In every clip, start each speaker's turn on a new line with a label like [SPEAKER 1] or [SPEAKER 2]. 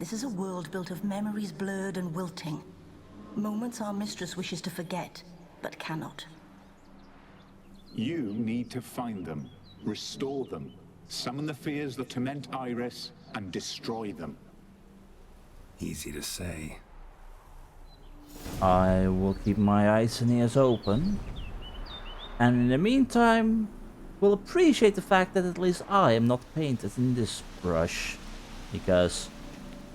[SPEAKER 1] This is a world built of memories blurred and wilting. Moments our mistress wishes to forget, but cannot.
[SPEAKER 2] You need to find them, restore them, summon the fears that torment Iris, and destroy them.
[SPEAKER 3] Easy to say.
[SPEAKER 4] I will keep my eyes and ears open. And in the meantime, we'll appreciate the fact that at least I am not painted in this brush. Because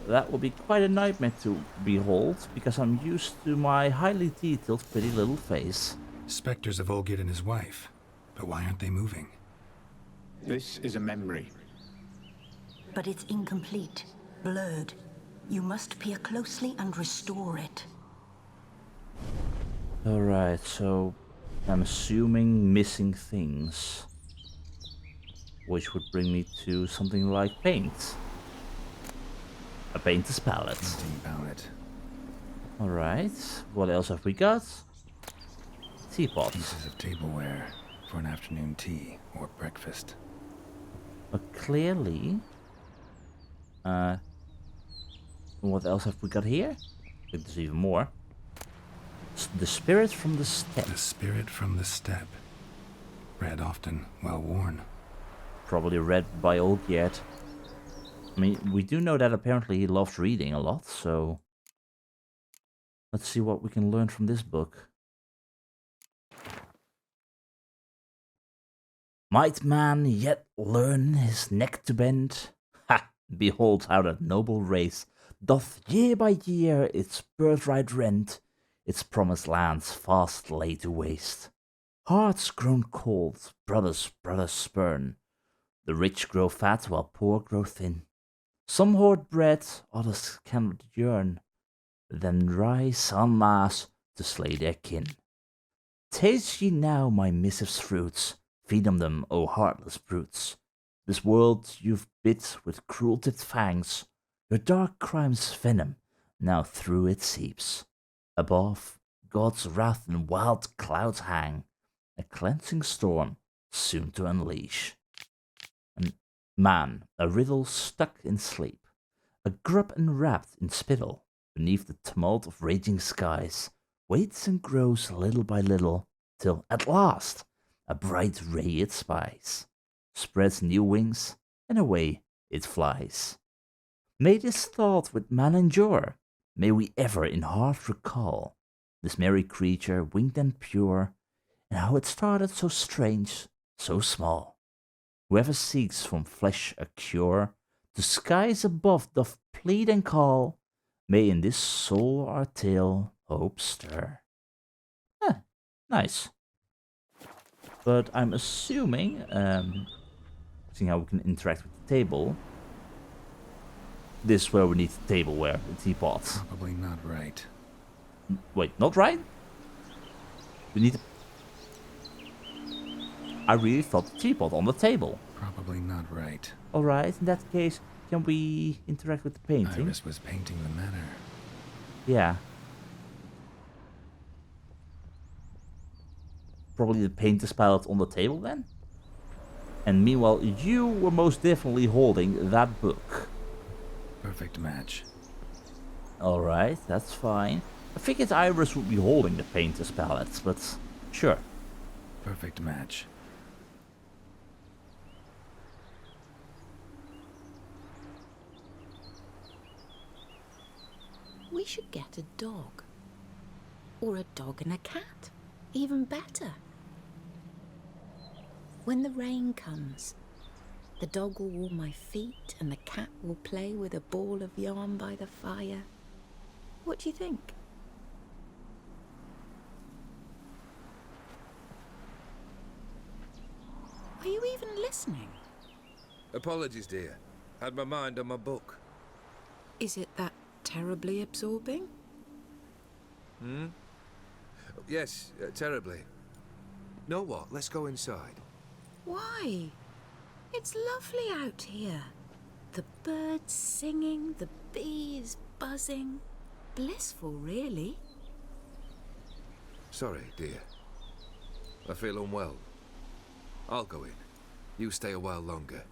[SPEAKER 4] that will be quite a nightmare to behold, because I'm used to my highly detailed pretty little face.
[SPEAKER 3] Spectres of Olgierd and his wife. But why aren't they moving?
[SPEAKER 2] This is a memory.
[SPEAKER 1] But it's incomplete, blurred. You must peer closely and restore it.
[SPEAKER 4] Alright, so I'm assuming missing things. Which would bring me to something like paint. A painter's palette.
[SPEAKER 3] Painting palette.
[SPEAKER 4] Alright, what else have we got? Teapot.
[SPEAKER 3] Pieces of tableware for an afternoon tea or breakfast.
[SPEAKER 4] But clearly... what else have we got here? I think there's even more. The spirit from the steppe.
[SPEAKER 3] The spirit from the steppe. Read often, well worn.
[SPEAKER 4] Probably read by Olgierd. I mean, we do know that apparently he loves reading a lot, so... Let's see what we can learn from this book. Might man yet learn his neck to bend? Ha! Behold how that noble race doth year by year its birthright rend, its promised lands fast lay to waste. Hearts grown cold, brothers spurn. The rich grow fat while poor grow thin. Some hoard bread, others cannot yearn, then rise en masse to slay their kin. Taste ye now my missive's fruits, feed on them, O heartless brutes. This world you've bit with cruel-tipped fangs, your dark crime's venom now through it seeps. Above, God's wrath and wild clouds hang, a cleansing storm soon to unleash. And man, a riddle stuck in sleep, a grub enwrapped in spittle, beneath the tumult of raging skies, waits and grows little by little, till at last a bright ray it spies, spreads new wings, and away it flies. May this thought with man endure, may we ever in heart recall this merry creature, winged and pure, and how it started so strange, so small. Whoever seeks from flesh a cure, to skies above doth plead and call, may in this soul our tale hope stir. Nice. But I'm assuming, seeing how we can interact with the table, this is where we need the tableware, the teapot.
[SPEAKER 3] Probably not right.
[SPEAKER 4] Wait, not right? We need... I really thought the teapot on the table.
[SPEAKER 3] Probably not right.
[SPEAKER 4] Alright, in that case, can we interact with the painting?
[SPEAKER 3] Iris was painting the manor.
[SPEAKER 4] Yeah. Probably the painter's palette on the table then? And meanwhile, you were most definitely holding that book.
[SPEAKER 3] Perfect match.
[SPEAKER 4] Alright, that's fine. I figured Iris would be holding the painter's palette, but sure.
[SPEAKER 3] Perfect match.
[SPEAKER 5] We should get a dog. Or a dog and a cat. Even better. When the rain comes, the dog will warm my feet and the cat will play with a ball of yarn by the fire. What do you think? Are you even listening?
[SPEAKER 6] Apologies, dear. Had my mind on my book.
[SPEAKER 5] Is it that terribly absorbing?
[SPEAKER 6] Yes, terribly. Know what? Let's go inside.
[SPEAKER 5] Why? It's lovely out here. The birds singing, the bees buzzing. Blissful, really.
[SPEAKER 6] Sorry, dear. I feel unwell. I'll go in. You stay a while longer.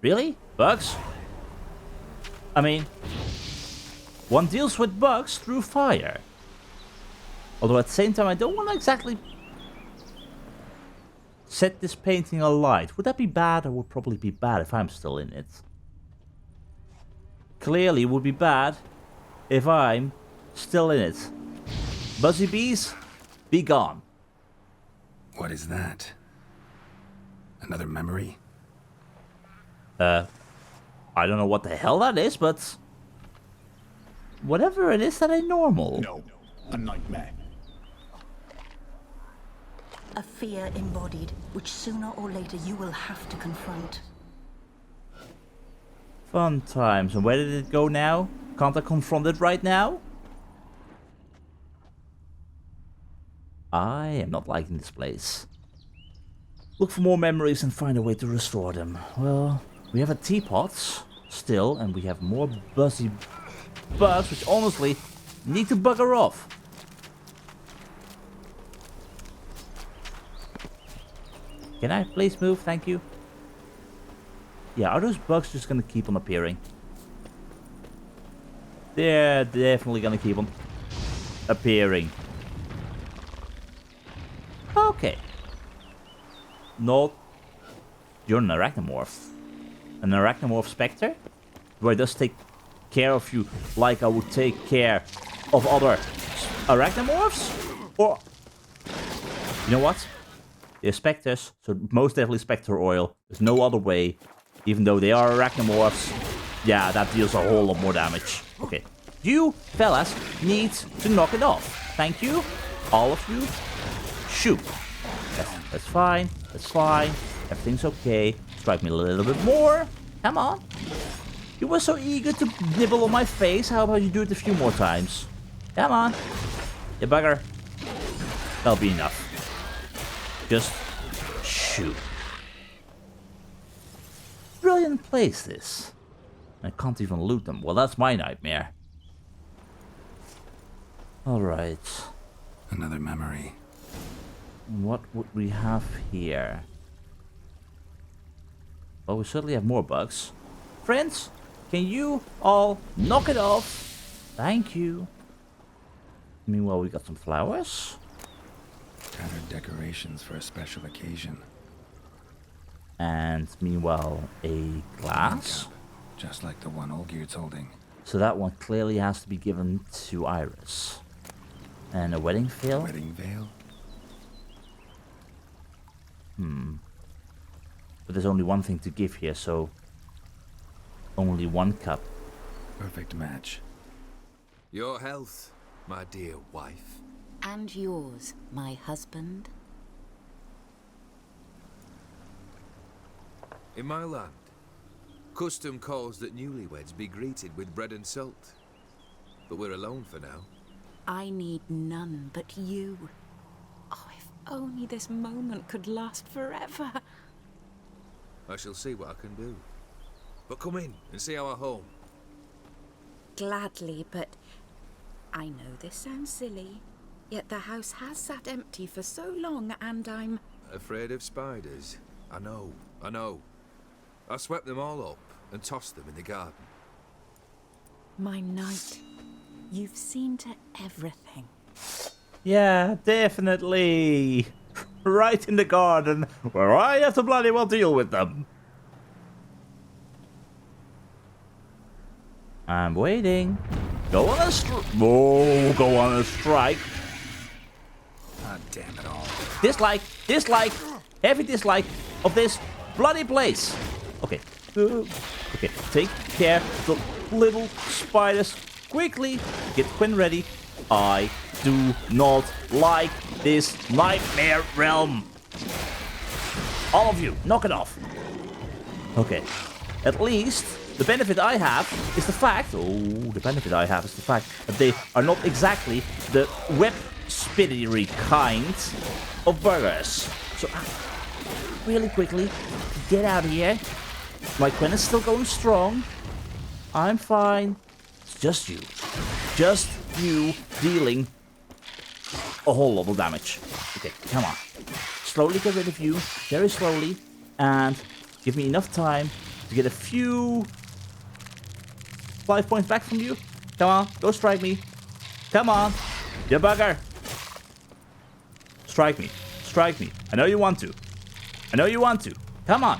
[SPEAKER 4] Really? Bugs? I mean, one deals with bugs through fire. Although at the same time, I don't want to exactly set this painting alight. Would that be bad? Or would probably be bad if I'm still in it. Clearly, it would be bad if I'm still in it. Buzzy bees, be gone.
[SPEAKER 3] What is that? Another memory?
[SPEAKER 4] I don't know what the hell that is, but whatever it is, that ain't normal.
[SPEAKER 2] No, a nightmare.
[SPEAKER 1] A fear embodied, which sooner or later you will have to confront.
[SPEAKER 4] Fun times. And where did it go now? Can't I confront it right now? I am not liking this place. Look for more memories and find a way to restore them. Well, we have a teapot still, and we have more buzzy bugs, which honestly need to bugger off. Can I please move? Thank you. Yeah, are those bugs just gonna keep on appearing? They're definitely gonna keep on appearing. Okay. Not... You're an arachnomorph. An arachnomorph spectre? Where I just take care of you like I would take care of other arachnomorphs? Or... You know what? They're specters, so most definitely spectre oil. There's no other way. Even though they are arachnomorphs, yeah, that deals a whole lot more damage. Okay. You fellas need to knock it off. Thank you. All of you. Shoot. That's fine. That's fine. Everything's okay. Strike me a little bit more. Come on. You were so eager to nibble on my face. How about you do it a few more times? Come on. You bugger. That'll be enough. Just shoot. Brilliant place, this. I can't even loot them. Well, that's my nightmare. Alright.
[SPEAKER 3] Another memory.
[SPEAKER 4] What would we have here? Well, we certainly have more bugs. Friends, can you all knock it off? Thank you. Meanwhile, we got some flowers.
[SPEAKER 3] Tattered decorations for a special occasion.
[SPEAKER 4] And meanwhile, a glass.
[SPEAKER 3] Cup, just like the one Olgierd's holding.
[SPEAKER 4] So that one clearly has to be given to Iris. And a wedding veil.
[SPEAKER 3] Wedding veil?
[SPEAKER 4] But there's only one thing to give here, so only one cup.
[SPEAKER 3] Perfect match.
[SPEAKER 6] Your health, my dear wife.
[SPEAKER 5] And yours, my husband.
[SPEAKER 6] In my land, custom calls that newlyweds be greeted with bread and salt. But we're alone for now.
[SPEAKER 5] I need none but you. Oh, if only this moment could last forever.
[SPEAKER 6] I shall see what I can do. But come in and see our home.
[SPEAKER 5] Gladly, but I know this sounds silly, yet the house has sat empty for so long and I'm...
[SPEAKER 6] Afraid of spiders? I know. I swept them all up and tossed them in the garden.
[SPEAKER 5] My knight, you've seen to everything.
[SPEAKER 4] Yeah, definitely. Right in the garden, where I have to bloody well deal with them. I'm waiting. Go on a strike. Oh, go on a strike.
[SPEAKER 3] Ah, damn it all.
[SPEAKER 4] Dislike, heavy dislike of this bloody place. Okay. Okay, take care of the little spiders. Quickly, get Quinn ready. I do not like this nightmare realm. All of you, knock it off. Okay. At least the benefit I have is the fact... that they are not exactly the web spittery kind of burgers. So, really quickly, get out of here. My Quinn is still going strong. I'm fine. It's just you. Just you dealing a whole lot of damage. Okay, come on. Slowly get rid of you. Very slowly. and give me enough time to get a few life points back from you. Come on, go strike me. Come on, you bugger. Strike me. Strike me. I know you want to. I know you want to. Come on.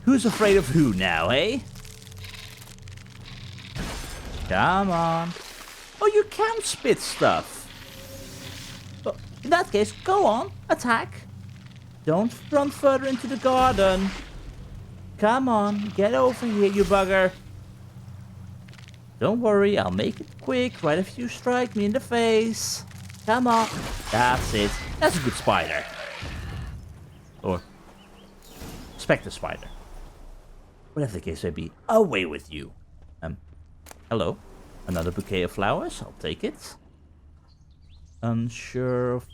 [SPEAKER 4] Who's afraid of who now, eh? Come on. Oh, you can spit stuff. Well, in that case, go on. Attack. Don't run further into the garden. Come on. Get over here, you bugger. Don't worry, I'll make it quick right if you strike me in the face. Come on. That's it. That's a good spider. Or spectre spider. Whatever the case may be, away with you. Hello. Another bouquet of flowers. I'll take it. Unsure of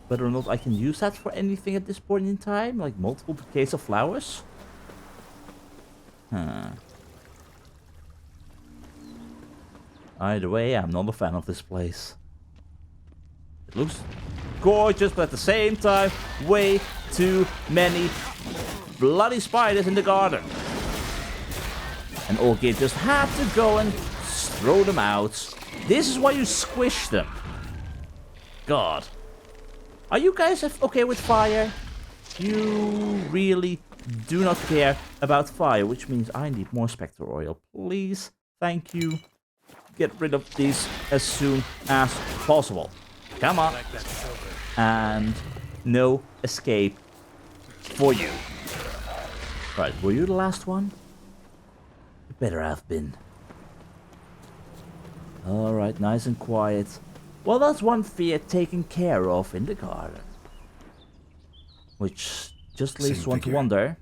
[SPEAKER 4] whether or not I can use that for anything at this point in time. Like multiple bouquets of flowers. Either way, I'm not a fan of this place. It looks gorgeous, but at the same time, way too many bloody spiders in the garden. And Olgierd just had to go and throw them out. This is why you squish them. God. Are you guys okay with fire? You really do not care about fire, which means I need more spectre oil. Please. Thank you. Get rid of these as soon as possible. Come on. And no escape for you. Right, were you the last one? You better have been. Alright, nice and quiet. Well, that's one fear taken care of in the garden. Which just leaves one to wonder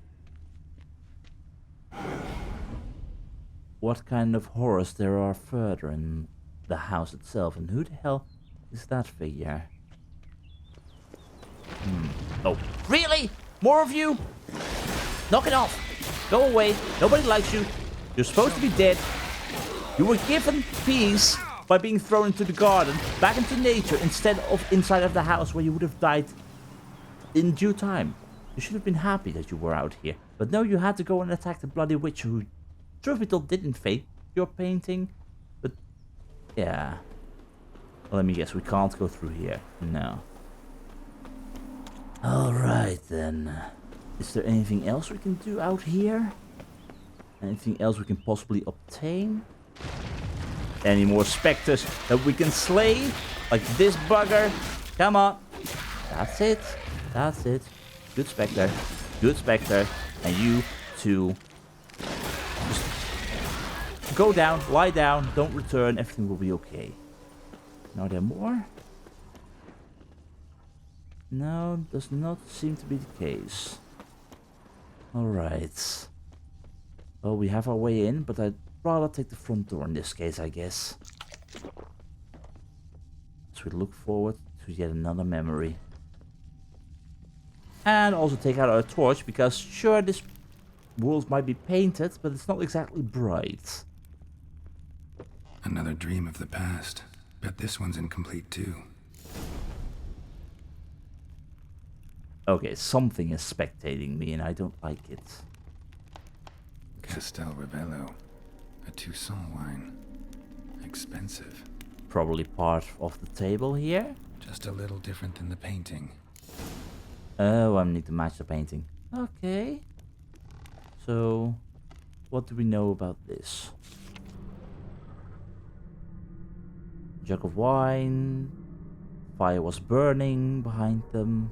[SPEAKER 4] what kind of horrors there are further in the house itself. And who the hell is that figure? Oh, really? More of you? Knock it off. Go away. Nobody likes you. You're supposed to be dead. You were given peace by being thrown into the garden, back into nature, instead of inside of the house where you would have died in due time. You should have been happy that you were out here. But no, you had to go and attack the bloody witch who, truth be told, didn't fake your painting. But, yeah. Well, let me guess, we can't go through here. No. Alright then. Is there anything else we can do out here? Anything else we can possibly obtain? Any more specters that we can slay? Like this bugger? Come on. That's it. That's it. Good specter. Good specter. And you too. Just go down. Lie down. Don't return. Everything will be okay. Are there more? No, does not seem to be the case. Alright. Well, we have our way in, but I'd rather take the front door in this case, I guess. So we look forward to yet another memory. And also take out our torch, because sure, this world might be painted, but it's not exactly bright.
[SPEAKER 3] Another dream of the past. Bet this one's incomplete too.
[SPEAKER 4] Okay, something is spectating me and I don't like it.
[SPEAKER 3] Castel Rebello. A Toussaint wine. Expensive.
[SPEAKER 4] Probably part of the table here.
[SPEAKER 3] Just a little different than the painting.
[SPEAKER 4] Oh, I need to match the painting. Okay. So, what do we know about this? Jug of wine. Fire was burning behind them.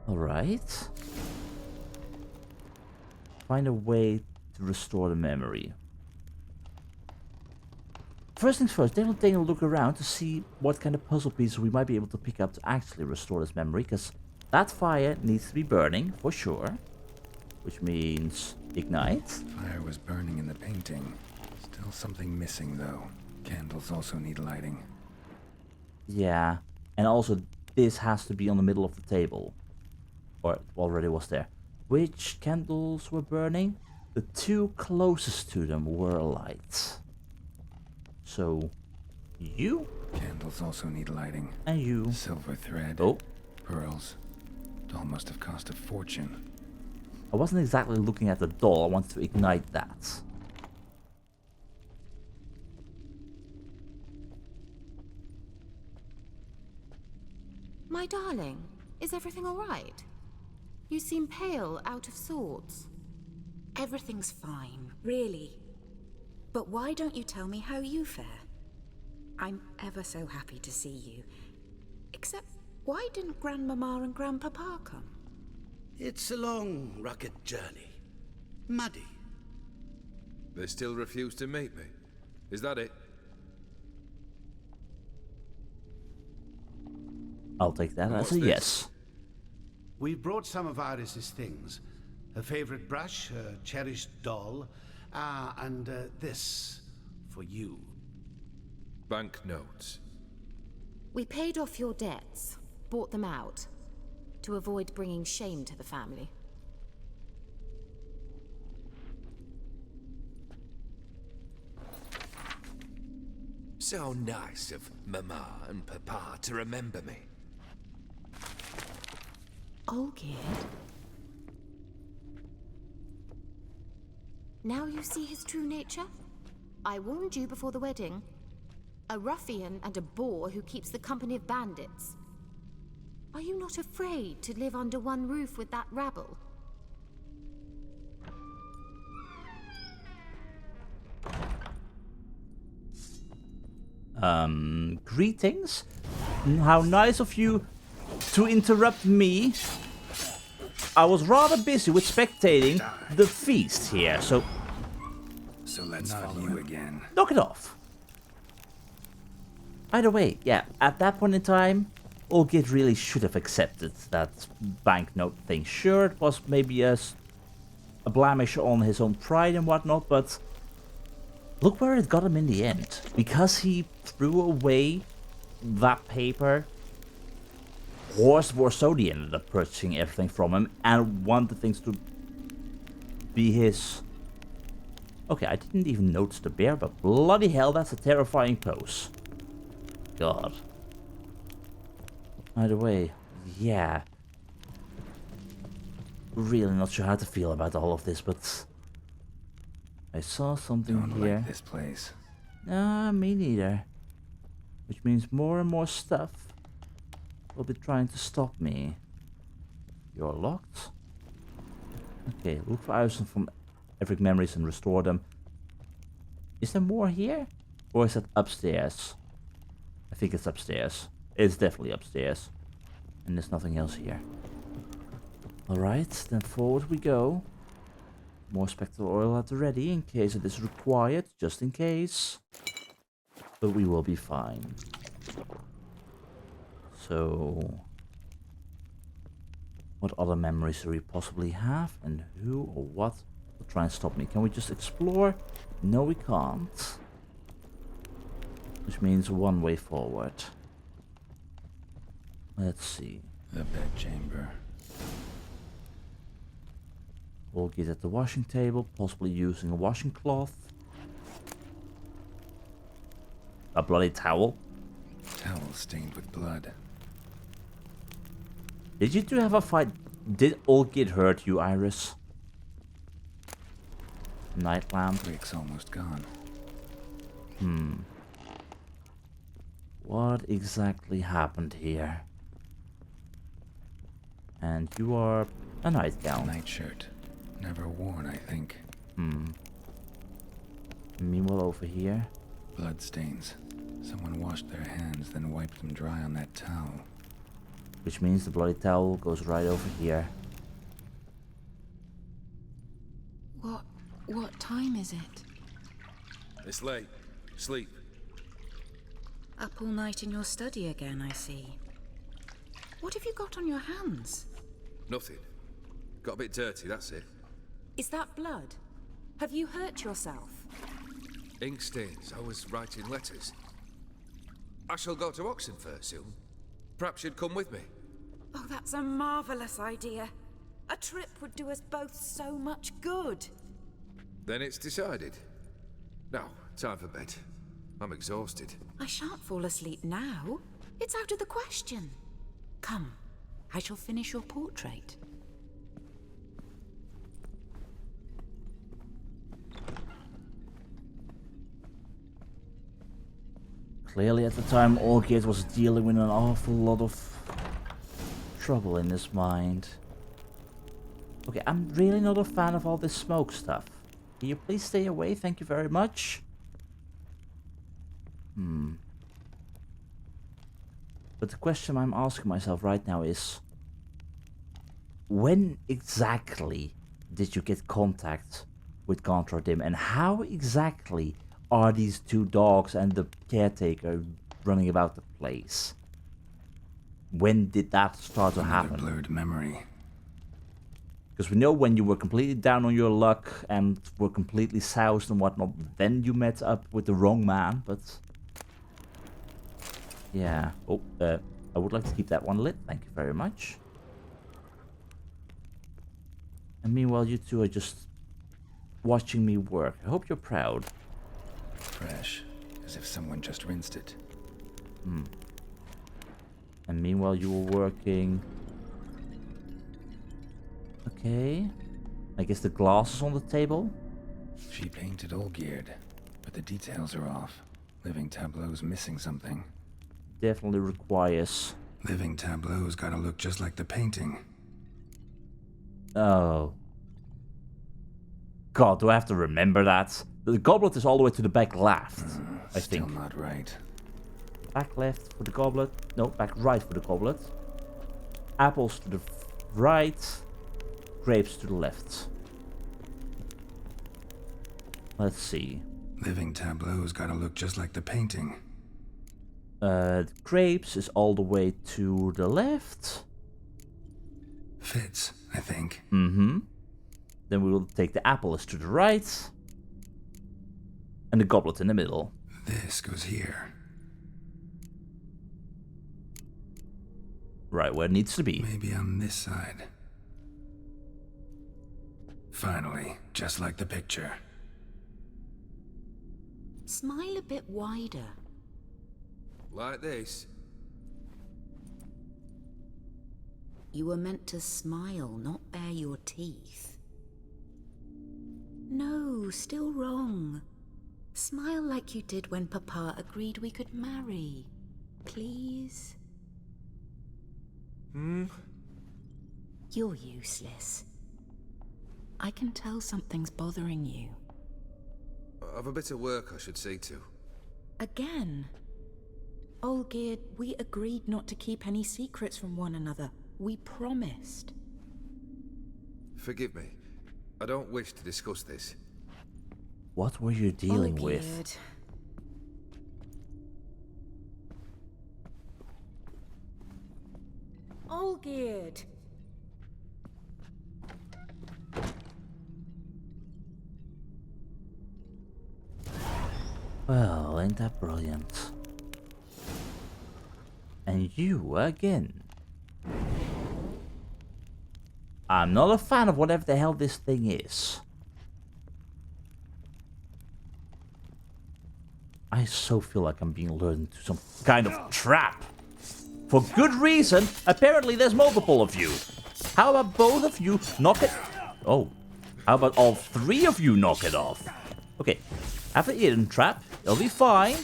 [SPEAKER 4] Alright. Find a way to restore the memory. First things first, then we'll take a look around to see what kind of puzzle pieces we might be able to pick up to actually restore this memory, because that fire needs to be burning, for sure. Which means ignite.
[SPEAKER 3] Fire was burning in the painting. Still something missing though. Candles also need lighting.
[SPEAKER 4] Yeah, and also this has to be on the middle of the table. Or it already was there. Which candles were burning? The two closest to them were alight. So, you?
[SPEAKER 3] Candles also need lighting.
[SPEAKER 4] And you.
[SPEAKER 3] Silver thread.
[SPEAKER 4] Oh.
[SPEAKER 3] Pearls. Doll must have cost a fortune.
[SPEAKER 4] I wasn't exactly looking at the doll, I wanted to ignite that.
[SPEAKER 5] My darling, is everything all right? You seem pale, out of sorts.
[SPEAKER 7] Everything's fine, really. But why don't you tell me how you fare? I'm ever so happy to see you. Except, why didn't Grandmama and Grandpapa come?
[SPEAKER 8] It's a long, rugged journey. Muddy.
[SPEAKER 6] They still refuse to meet me. Is that it?
[SPEAKER 4] I'll take that as
[SPEAKER 6] What's
[SPEAKER 4] a
[SPEAKER 6] this?
[SPEAKER 4] yes.
[SPEAKER 8] We brought some of Iris's things. Her favorite brush, her cherished doll, and this for you.
[SPEAKER 6] Banknotes.
[SPEAKER 5] We paid off your debts, bought them out, to avoid bringing shame to the family.
[SPEAKER 6] So nice of Mama and Papa to remember me.
[SPEAKER 5] Olgierd? Now you see his true nature? I warned you before the wedding. A ruffian and a boor who keeps the company of bandits. Are you not afraid to live under one roof with that rabble?
[SPEAKER 4] Greetings. How nice of you to interrupt me. I was rather busy with spectating the feast here, so
[SPEAKER 3] So let's follow you again.
[SPEAKER 4] knock it off. Either way, yeah, at that point in time, Olgierd really should have accepted that banknote thing. Sure, it was maybe a blemish on his own pride and whatnot, but look where it got him in the end. Because he threw away that paper, HoS Volty ended up purchasing everything from him and wanted things to be his. Okay, I didn't even notice the bear, but bloody hell, that's a terrifying pose. God. Either way, yeah. Really not sure how to feel about all of this, but I saw something
[SPEAKER 3] Don't
[SPEAKER 4] here.
[SPEAKER 3] like this place.
[SPEAKER 4] Nah, me neither. Which means more and more stuff will be trying to stop me. You're locked? Okay, look for Iris from Everec memories and restore them. Is there more here? Or is it upstairs? I think it's upstairs. It's definitely upstairs. And there's nothing else here. Alright, then forward we go. More spectral oil at the ready in case it is required, just in case. But we will be fine. So, what other memories do we possibly have? And who or what will try and stop me? Can we just explore? No, we can't. Which means one way forward. Let's see.
[SPEAKER 3] The bedchamber.
[SPEAKER 4] We'll get at the washing table, possibly using a washing cloth. A bloody towel.
[SPEAKER 3] Towel stained with blood.
[SPEAKER 4] Did you two have a fight? Did Olgierd hurt you, Iris? Night lamp.
[SPEAKER 3] Rick's almost gone.
[SPEAKER 4] What exactly happened here? And you are a nightgown.
[SPEAKER 3] Nightshirt. Never worn, I think.
[SPEAKER 4] Meanwhile, over here.
[SPEAKER 3] Blood stains. Someone washed their hands, then wiped them dry on that towel.
[SPEAKER 4] Which means the bloody towel goes right over here.
[SPEAKER 5] What time is it?
[SPEAKER 6] It's late. Sleep.
[SPEAKER 7] Up all night in your study again, I see. What have you got on your hands?
[SPEAKER 6] Nothing. Got a bit dirty, that's it.
[SPEAKER 7] Is that blood? Have you hurt yourself?
[SPEAKER 6] Ink stains. I was writing letters. I shall go to Oxenfurt soon. Perhaps you'd come with me.
[SPEAKER 7] Oh, that's a marvelous idea. A trip would do us both so much good.
[SPEAKER 6] Then it's decided. Now, time for bed. I'm exhausted.
[SPEAKER 7] I shan't fall asleep now. It's out of the question. Come, I shall finish your portrait.
[SPEAKER 4] Clearly at the time, Olgierd was dealing with an awful lot of trouble in his mind. Okay, I'm really not a fan of all this smoke stuff. Can you please stay away? Thank you very much. But the question I'm asking myself right now is, when exactly did you get contact with Confronting, and how exactly are these two dogs and the caretaker running about the place? When did that start to happen?
[SPEAKER 3] Blurred memory.
[SPEAKER 4] Because we know when you were completely down on your luck and were completely soused and whatnot, then you met up with the wrong man, but... yeah. Oh, I would like to keep that one lit. Thank you very much. And meanwhile, you two are just watching me work. I hope you're proud.
[SPEAKER 3] Fresh, as if someone just rinsed it.
[SPEAKER 4] And meanwhile, you were working... okay. I guess the glass is on the table.
[SPEAKER 3] She painted Olgierd, but the details are off. Living tableau's missing something.
[SPEAKER 4] Definitely requires...
[SPEAKER 3] Living tableau's gotta look just like the painting.
[SPEAKER 4] oh. God, do I have to remember that? The goblet is all the way to the back left, I think.
[SPEAKER 3] Still not right.
[SPEAKER 4] Back left for the goblet. No, back right for the goblet. Apples to the right. Grapes to the left. Let's see.
[SPEAKER 3] Living tableau's gotta look just like the painting.
[SPEAKER 4] Grapes is all the way to the left.
[SPEAKER 3] Fits, I think.
[SPEAKER 4] Then we will take the apples to the right. And the goblet in the middle.
[SPEAKER 3] This goes here.
[SPEAKER 4] Right where it needs to be.
[SPEAKER 3] Maybe on this side. Finally, just like the picture.
[SPEAKER 7] Smile a bit wider.
[SPEAKER 6] Like this?
[SPEAKER 7] You were meant to smile, not bare your teeth. No, still wrong. Smile like you did when Papa agreed we could marry. Please? You're useless. I can tell something's bothering you.
[SPEAKER 6] I've a bit of work I should see to.
[SPEAKER 7] Again? Olgierd, we agreed not to keep any secrets from one another. We promised.
[SPEAKER 6] Forgive me. I don't wish to discuss this.
[SPEAKER 4] What were you dealing with?
[SPEAKER 7] Olgierd. Olgierd!
[SPEAKER 4] Well, ain't that brilliant? And you again. I'm not a fan of whatever the hell this thing is. I so feel like I'm being lured into some kind of trap. For good reason. Apparently there's multiple of you. How about both of you knock it... oh. How about all three of you knock it off? Okay. Have the hidden trap. It'll be fine.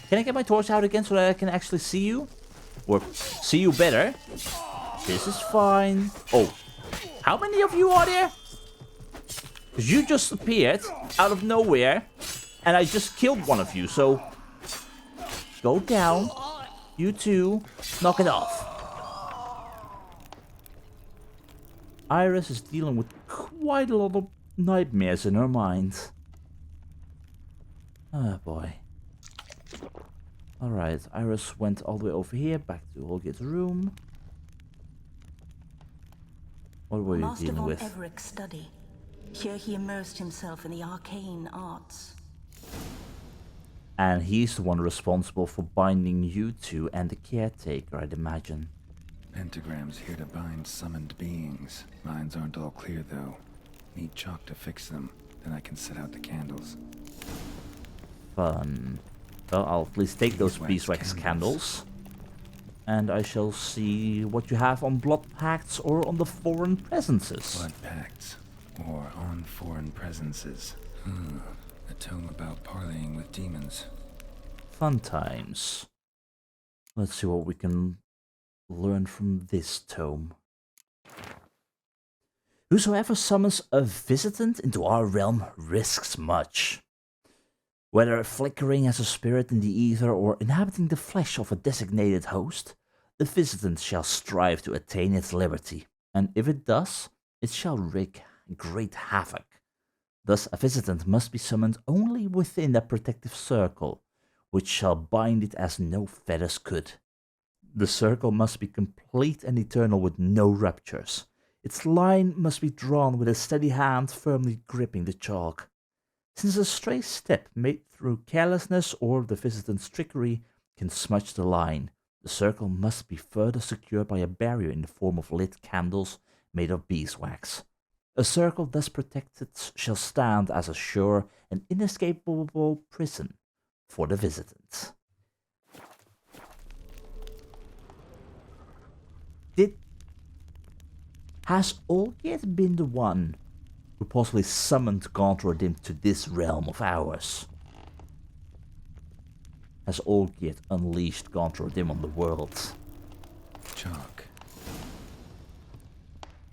[SPEAKER 4] Can I get my torch out again so that I can actually see you? Or see you better? This is fine. Oh. How many of you are there? Because you just appeared out of nowhere. And I just killed one of you, so... go down. You two. Knock it off. Iris is dealing with quite a lot of nightmares in her mind. Oh boy. Alright, Iris went all the way over here, back to Olgierd's room. What were you
[SPEAKER 1] Master
[SPEAKER 4] dealing
[SPEAKER 1] von
[SPEAKER 4] with?
[SPEAKER 1] Everec's study. Here he immersed himself in the arcane arts.
[SPEAKER 4] And he's the one responsible for binding you two and the caretaker, I'd imagine.
[SPEAKER 3] Pentagrams here to bind summoned beings. Lines aren't all clear though. Need chalk to fix them, then I can set out the candles.
[SPEAKER 4] Fun. Well, I'll at least take those beeswax candles. and I shall see what you have on blood pacts or on the foreign presences.
[SPEAKER 3] Blood pacts, or on foreign presences. A tome about parleying with demons.
[SPEAKER 4] Fun times. Let's see what we can learn from this tome. Whosoever summons a visitant into our realm risks much. Whether flickering as a spirit in the ether or inhabiting the flesh of a designated host, the visitant shall strive to attain its liberty, and if it does, it shall wreak great havoc. Thus a visitant must be summoned only within a protective circle, which shall bind it as no fetters could. The circle must be complete and eternal with no ruptures. Its line must be drawn with a steady hand firmly gripping the chalk. Since a stray step made through carelessness or the visitant's trickery can smudge the line, the circle must be further secured by a barrier in the form of lit candles made of beeswax. A circle thus protected shall stand as a sure and inescapable prison for the visitant. Has Olgierd been the one who possibly summoned Confronting to this realm of ours? Has Olgierd unleashed Confronting on the world?
[SPEAKER 3] Chalk.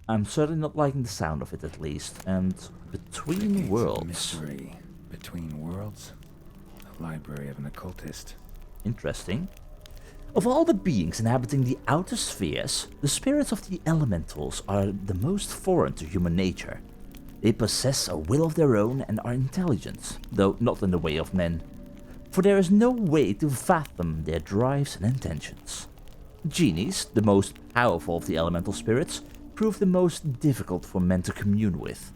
[SPEAKER 4] I'm certainly not liking the sound of it, at least. And Between Worlds.
[SPEAKER 3] Mystery. Between Worlds? A library of an occultist.
[SPEAKER 4] Interesting. Of all the beings inhabiting the outer spheres, the spirits of the elementals are the most foreign to human nature. They possess a will of their own and are intelligent, though not in the way of men, for there is no way to fathom their drives and intentions. Genies, the most powerful of the elemental spirits, prove the most difficult for men to commune with.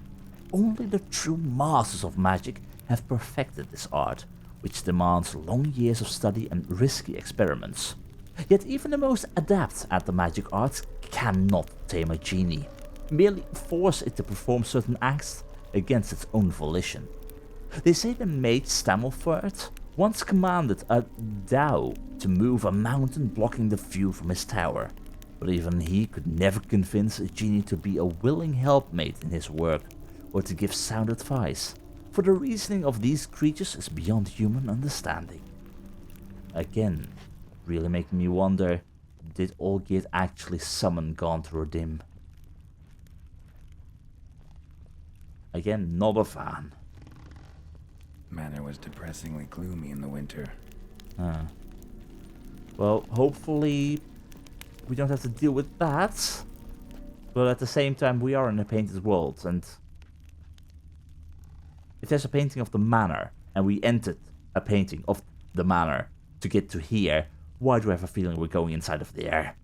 [SPEAKER 4] Only the true masters of magic have perfected this art, which demands long years of study and risky experiments. Yet even the most adept at the magic arts cannot tame a genie, merely force it to perform certain acts against its own volition. They say the mage Stammelford once commanded a Dao to move a mountain blocking the view from his tower, but even he could never convince a genie to be a willing helpmate in his work or to give sound advice, for the reasoning of these creatures is beyond human understanding. Again, really making me wonder, did Olgierd actually summon Confronting? Again, not a fan.
[SPEAKER 3] Manor was depressingly gloomy in the winter.
[SPEAKER 4] Well, hopefully we don't have to deal with that. But at the same time, we are in a painted world, and if there's a painting of the manor, and we entered a painting of the manor to get to here, why do I have a feeling we're going inside of there?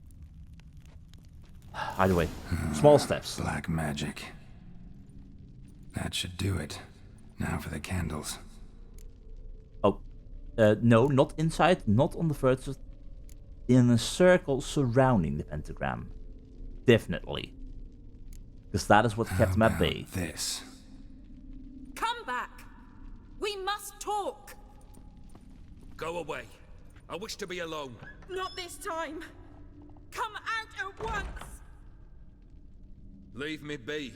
[SPEAKER 4] Either way, small steps.
[SPEAKER 3] Black magic. That should do it. Now for the candles.
[SPEAKER 4] Oh, no, not inside, not on the verge, in a circle surrounding the pentagram. Definitely. Because that is what kept him at bay.
[SPEAKER 3] This.
[SPEAKER 7] Come back! We must talk!
[SPEAKER 6] Go away. I wish to be alone.
[SPEAKER 7] Not this time! Come out at once!
[SPEAKER 6] Leave me be.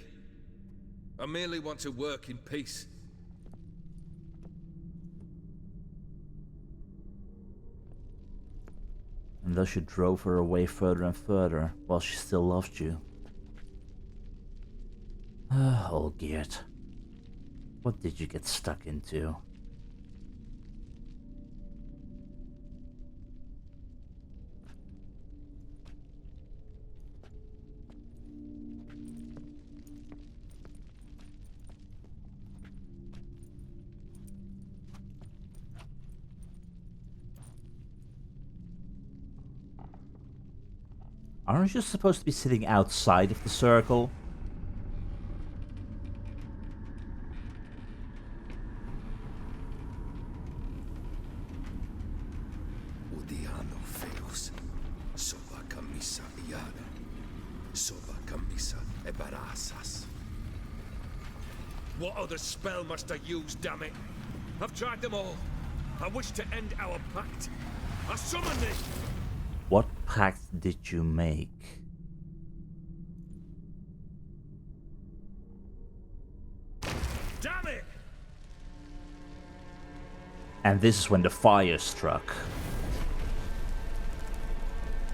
[SPEAKER 6] I merely want to work in peace.
[SPEAKER 4] And thus you drove her away further and further, while she still loved you. Olgierd. What did you get stuck into? Aren't you supposed to be sitting outside of the circle?
[SPEAKER 6] Udiano feos. Soba camisa iana. Soba camisa e barasas. What other spell must I use, damn it? I've tried them all. I wish to end our pact. I summon thee!
[SPEAKER 4] What pact did you make?
[SPEAKER 9] Damn it!
[SPEAKER 4] And this is when the fire struck.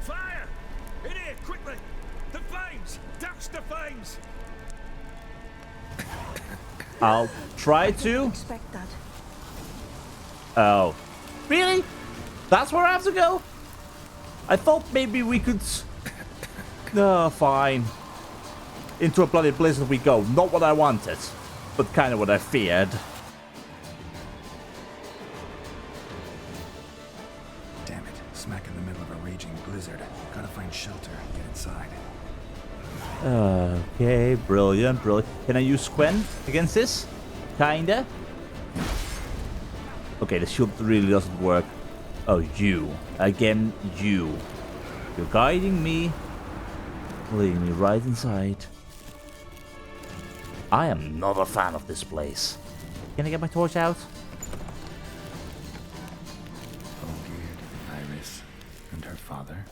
[SPEAKER 9] Fire! In here, quickly! The flames! Douse the flames!
[SPEAKER 4] I'll try to.
[SPEAKER 1] Expect that.
[SPEAKER 4] Oh. Really? That's where I have to go? I thought maybe we could... No, fine. Into a bloody blizzard we go. Not what I wanted, but kind of what I feared.
[SPEAKER 3] Damn it. Smack in the middle of a raging blizzard. Gotta find shelter and get inside.
[SPEAKER 4] Okay, brilliant, brilliant. Can I use Quen against this? Kinda. Okay, the shield really doesn't work. Oh, you. Again, you. You're guiding me. Leading me right inside. I am not a fan of this place. Can I get my torch out?
[SPEAKER 3] Olgierd, Iris, and her father.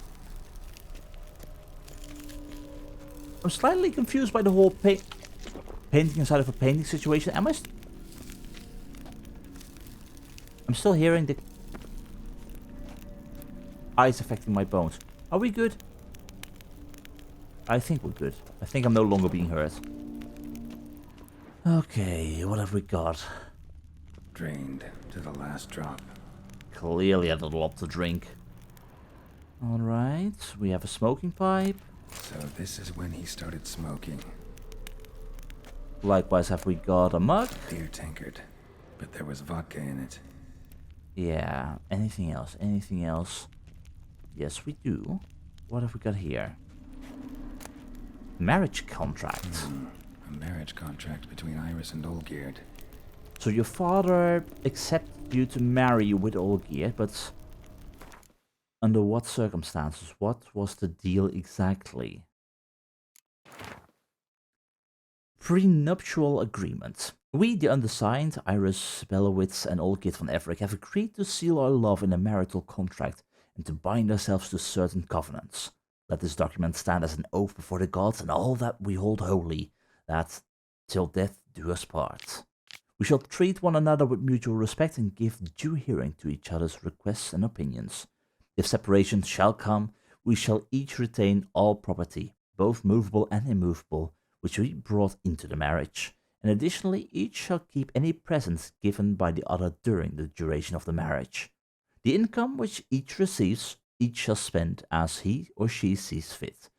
[SPEAKER 4] I'm slightly confused by the whole painting inside of a painting situation. Am I... I'm still hearing the ice affecting my bones. Are we good? I think we're good. I think I'm no longer being hurt. Okay, what have we got?
[SPEAKER 3] Drained to the last drop.
[SPEAKER 4] Clearly had a lot to drink. Alright, we have a smoking pipe.
[SPEAKER 3] So this is when he started smoking.
[SPEAKER 4] Likewise, have we got a mug?
[SPEAKER 3] Beer tankard, but there was vodka in it.
[SPEAKER 4] Yeah, anything else? Anything else? Yes, we do. What have we got here? Marriage contract.
[SPEAKER 3] A marriage contract between Iris and Olgierd.
[SPEAKER 4] So your father accepted you to marry with Olgierd, but under what circumstances? What was the deal exactly? Prenuptial agreement. We, the undersigned, Iris Belowitz and Olgierd von Everec, have agreed to seal our love in a marital contract and to bind ourselves to certain covenants. Let this document stand as an oath before the gods and all that we hold holy, that till death do us part. We shall treat one another with mutual respect and give due hearing to each other's requests and opinions. If separation shall come, we shall each retain all property, both movable and immovable, which we brought into the marriage. And additionally, each shall keep any presents given by the other during the duration of the marriage. The income which each receives, each shall spend as he or she sees fit,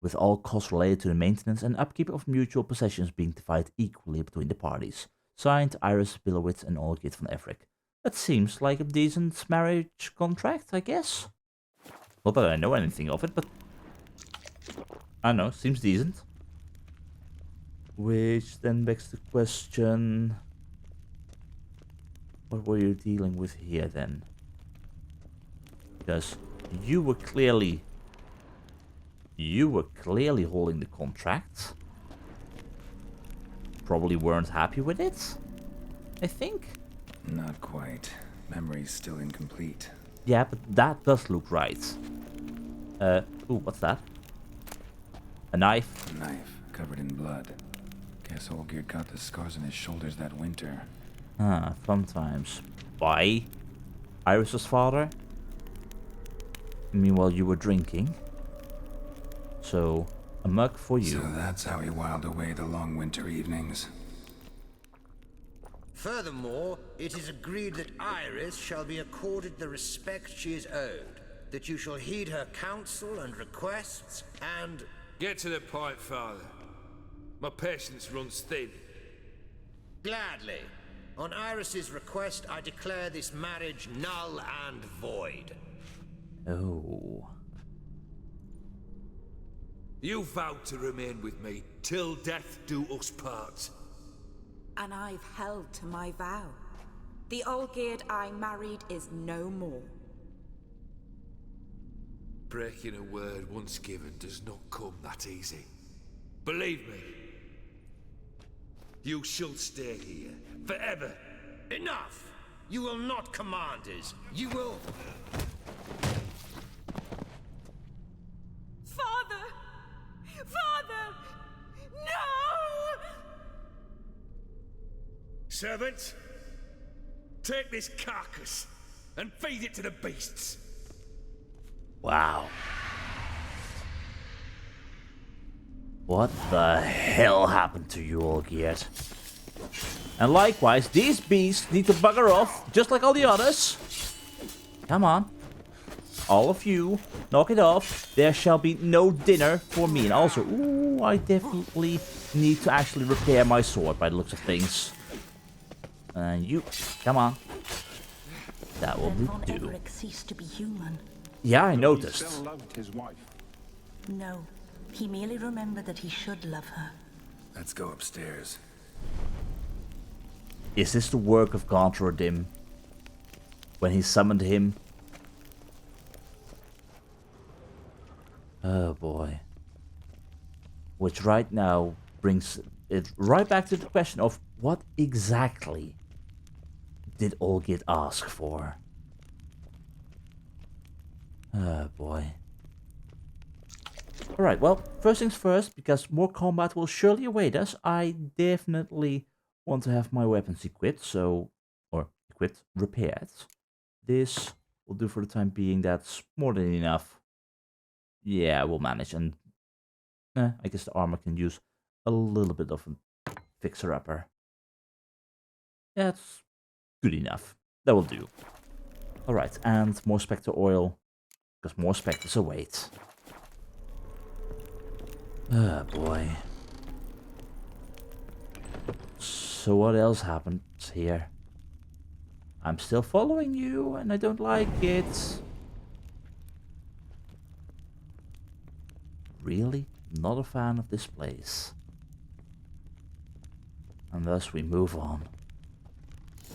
[SPEAKER 4] with all costs related to the maintenance and upkeep of mutual possessions being divided equally between the parties. Signed, Iris Belowitz and Olgierd von Everec. That seems like a decent marriage contract, I guess. Not that I know anything of it, but I don't know, seems decent. Which then begs the question, what were you dealing with here then? Because you were clearly holding the contract. Probably weren't happy with it, I think.
[SPEAKER 3] Not quite. Memory's still incomplete.
[SPEAKER 4] Yeah, but that does look right. Ooh, what's that? A knife?
[SPEAKER 3] A knife covered in blood. Guess Olgierd got the scars on his shoulders that winter.
[SPEAKER 4] Ah, fun times. By Iris's father? Meanwhile, you were drinking. So, a mug for you.
[SPEAKER 3] So that's how he whiled away the long winter evenings.
[SPEAKER 10] Furthermore, it is agreed that Iris shall be accorded the respect she is owed, that you shall heed her counsel and requests, and...
[SPEAKER 6] Get to the point, Father. My patience runs thin.
[SPEAKER 10] Gladly. On Iris's request, I declare this marriage null and void.
[SPEAKER 4] Oh.
[SPEAKER 6] You vowed to remain with me till death do us part.
[SPEAKER 7] And I've held to my vow. The Olgierd I married is no more.
[SPEAKER 6] Breaking a word once given does not come that easy. Believe me. You shall stay here forever.
[SPEAKER 10] Enough! You will not command us. You will...
[SPEAKER 9] Servants, take this carcass and feed it to the beasts.
[SPEAKER 4] Wow. What the hell happened to you, Olgierd? And likewise, these beasts need to bugger off, just like all the others. Come on. All of you, knock it off. There shall be no dinner for me. And also, ooh, I definitely need to actually repair my sword by the looks of things. And you, come on. That will
[SPEAKER 1] Von
[SPEAKER 4] do.
[SPEAKER 1] Everec ceased to be human.
[SPEAKER 4] Yeah, I
[SPEAKER 2] He
[SPEAKER 4] noticed.
[SPEAKER 2] still loved his wife.
[SPEAKER 1] No, he merely remembered that he should love her.
[SPEAKER 3] Let's go upstairs.
[SPEAKER 4] Is this the work of Dim? When he summoned him? Oh boy. Which right now brings it right back to the question of what exactly did Olgierd ask for? Oh boy. Alright, well, first things first, because more combat will surely await us, I definitely want to have my weapons equipped, repaired. This will do for the time being, that's more than enough. Yeah, we'll manage, and I guess the armor can use a little bit of a fixer-upper. That's good enough. That will do. Alright, and more Spectre oil, because more Spectres await. Oh boy. So what else happened here? I'm still following you, and I don't like it. Really? Not a fan of this place. And thus we move on.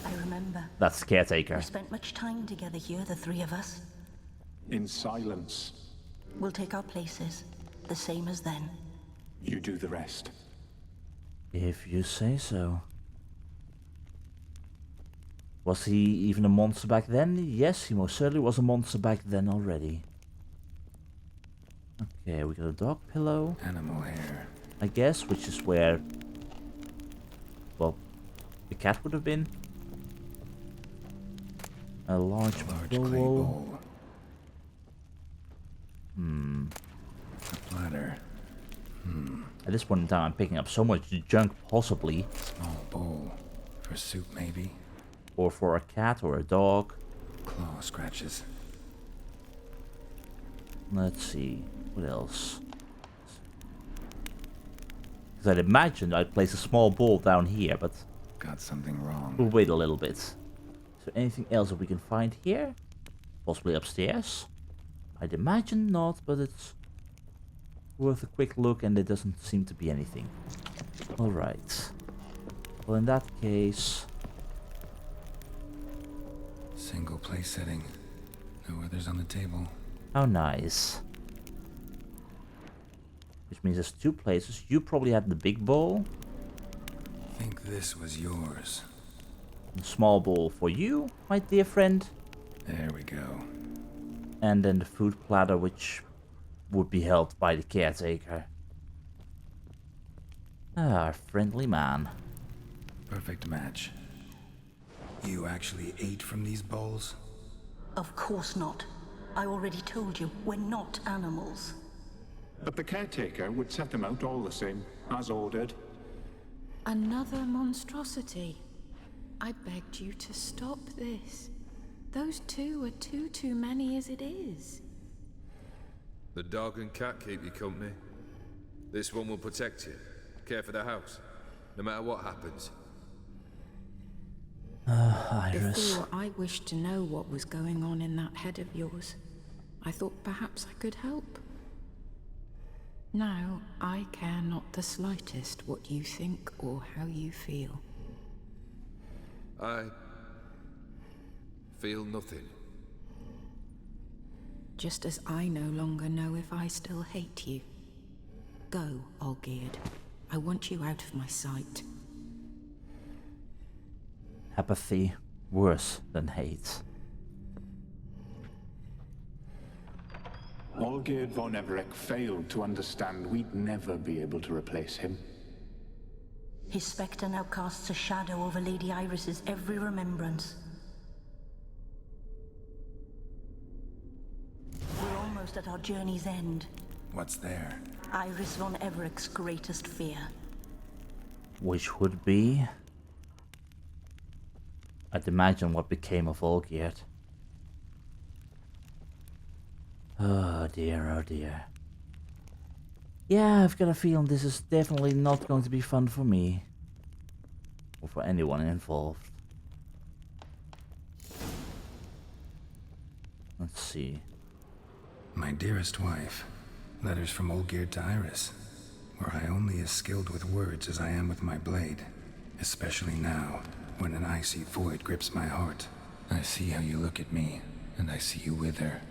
[SPEAKER 1] I remember.
[SPEAKER 4] That's the caretaker.
[SPEAKER 1] We spent much time together here, the three of us.
[SPEAKER 2] In silence.
[SPEAKER 1] We'll take our places, the same as then.
[SPEAKER 2] You do the rest.
[SPEAKER 4] If you say so. Was he even a monster back then? Yes, he most certainly was a monster back then already. Okay, we got a dog pillow.
[SPEAKER 3] Animal hair.
[SPEAKER 4] I guess, which is where, well, the cat would have been. A large
[SPEAKER 3] clay
[SPEAKER 4] bowl.
[SPEAKER 3] bowl. A bladder.
[SPEAKER 4] At this point in time, I'm picking up so much junk, possibly.
[SPEAKER 3] Small bowl. For soup, maybe?
[SPEAKER 4] Or for a cat or a dog.
[SPEAKER 3] Claw scratches.
[SPEAKER 4] Let's see. What else? Because I'd imagined I'd place a small bowl down here, but
[SPEAKER 3] Got something wrong.
[SPEAKER 4] we'll wait a little bit. Is there anything else that we can find here? Possibly upstairs? I'd imagine not, but it's worth a quick look, and there doesn't seem to be anything. Alright. Well, in that case...
[SPEAKER 3] Single place setting. No others on the table.
[SPEAKER 4] How nice. Which means there's two places. You probably had the big bowl.
[SPEAKER 3] I think this was yours.
[SPEAKER 4] A small bowl for you, my dear friend.
[SPEAKER 3] There we go.
[SPEAKER 4] And then the food platter, which would be held by the caretaker. Ah, friendly man.
[SPEAKER 3] Perfect match. You actually ate from these bowls?
[SPEAKER 1] Of course not. I already told you, we're not animals.
[SPEAKER 2] But the caretaker would set them out all the same, as ordered.
[SPEAKER 7] Another monstrosity. I begged you to stop this. Those two are too many as it is.
[SPEAKER 6] The dog and cat keep you company. This one will protect you, care for the house, no matter what happens.
[SPEAKER 4] Iris.
[SPEAKER 7] Before I wished to know what was going on in that head of yours, I thought perhaps I could help. Now, I care not the slightest what you think or how you feel.
[SPEAKER 6] I feel nothing.
[SPEAKER 7] Just as I no longer know if I still hate you. Go, Olgierd. I want you out of my sight.
[SPEAKER 4] Apathy, worse than hate.
[SPEAKER 2] Olgierd von Everec failed to understand we'd never be able to replace him.
[SPEAKER 1] His spectre now casts a shadow over Lady Iris's every remembrance. We're almost at our journey's end.
[SPEAKER 3] What's there?
[SPEAKER 1] Iris von Everec's greatest fear.
[SPEAKER 4] Which would be... I'd imagine what became of Olgierd. Oh dear, oh dear. Yeah, I've got a feeling this is definitely not going to be fun for me. Or for anyone involved. Let's see.
[SPEAKER 3] My dearest wife, letters from Olgierd to Iris. Were I only as skilled with words as I am with my blade. Especially now, when an icy void grips my heart. I see how you look at me, and I see you wither.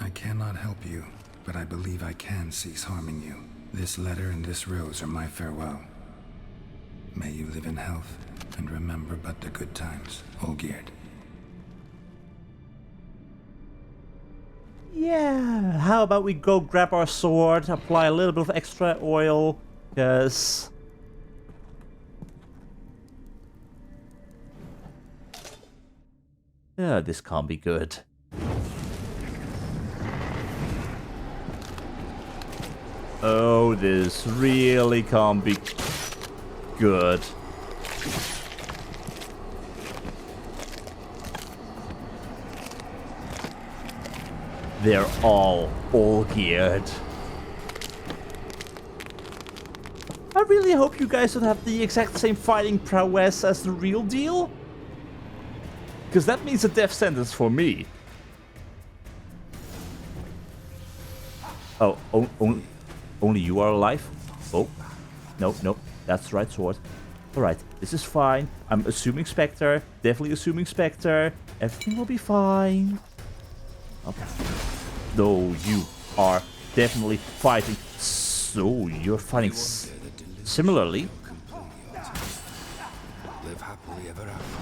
[SPEAKER 3] I cannot help you, but I believe I can cease harming you. This letter and this rose are my farewell. May you live in health, and remember but the good times, Olgierd.
[SPEAKER 4] Yeah, how about we go grab our sword, apply a little bit of extra oil, because... Yeah, this can't be good. Oh, this really can't be good. They're all Olgierd. I really hope you guys don't have the exact same fighting prowess as the real deal. Because that means a death sentence for me. Oh, only you are alive? Oh, no, that's the right sword. Alright, this is fine. I'm assuming Spectre. Definitely assuming Spectre. Everything will be fine. Okay. No, you are definitely fighting. So, you're fighting similarly.
[SPEAKER 6] Live happily ever after.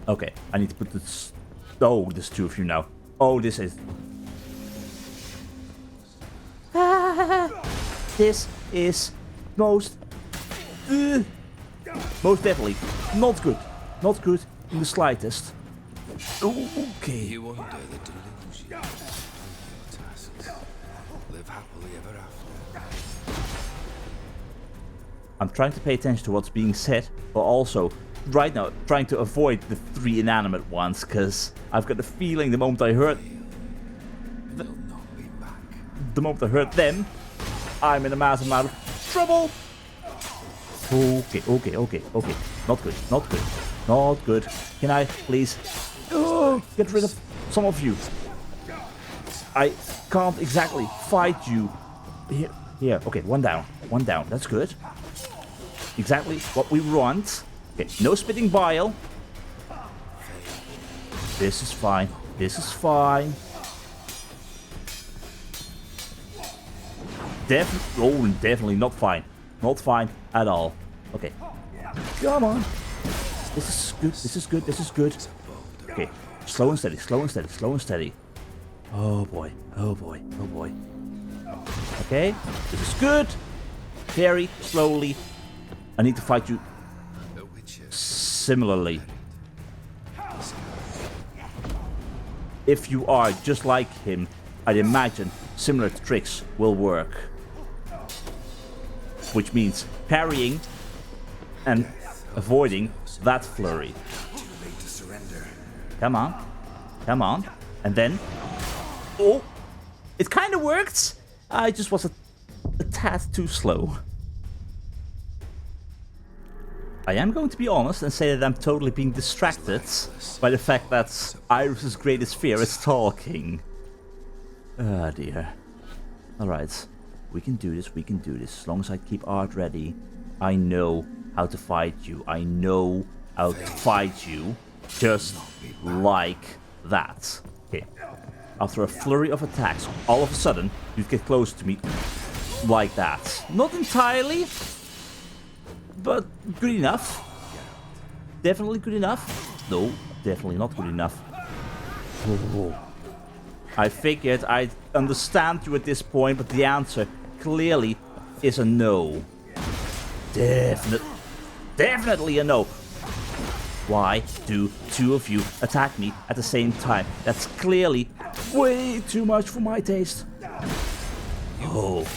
[SPEAKER 4] Okay, I need to put this... Oh, there's two of you now. Oh, this is... This is most definitely not good. Not good in the slightest. Okay.
[SPEAKER 6] You under the delusion of your tasks. Live happily ever after.
[SPEAKER 4] I'm trying to pay attention to what's being said, but also, right now, trying to avoid the three inanimate ones, because I've got the feeling the moment I heard... The moment I heard them, I'm in a massive amount of trouble. Okay. Not good. Can I please get rid of some of you? I can't exactly fight you. Here. Okay, one down. That's good. Exactly what we want. Okay, no spitting bile. This is fine. Definitely not fine. Not fine at all. Okay. Come on. This is good. Okay. Slow and steady. Oh boy. Okay. This is good. Very slowly. I need to fight you similarly. If you are just like him, I'd imagine similar tricks will work. Which means parrying and avoiding that flurry. Come on. And then... Oh! It kind of worked! I just was a tad too slow. I am going to be honest and say that I'm totally being distracted by the fact that Iris's greatest fear is talking. Ah, dear. Alright. We can do this. As long as I keep art ready. I know how to fight you. Just like that. Okay. After a flurry of attacks, all of a sudden, you get close to me like that. Not entirely, but good enough. Definitely good enough. No, definitely not good enough. Oh. I figured I'd understand you at this point, but the answer clearly is a no. Definitely a no. Why do two of you attack me at the same time? That's clearly way too much for my taste. Oh.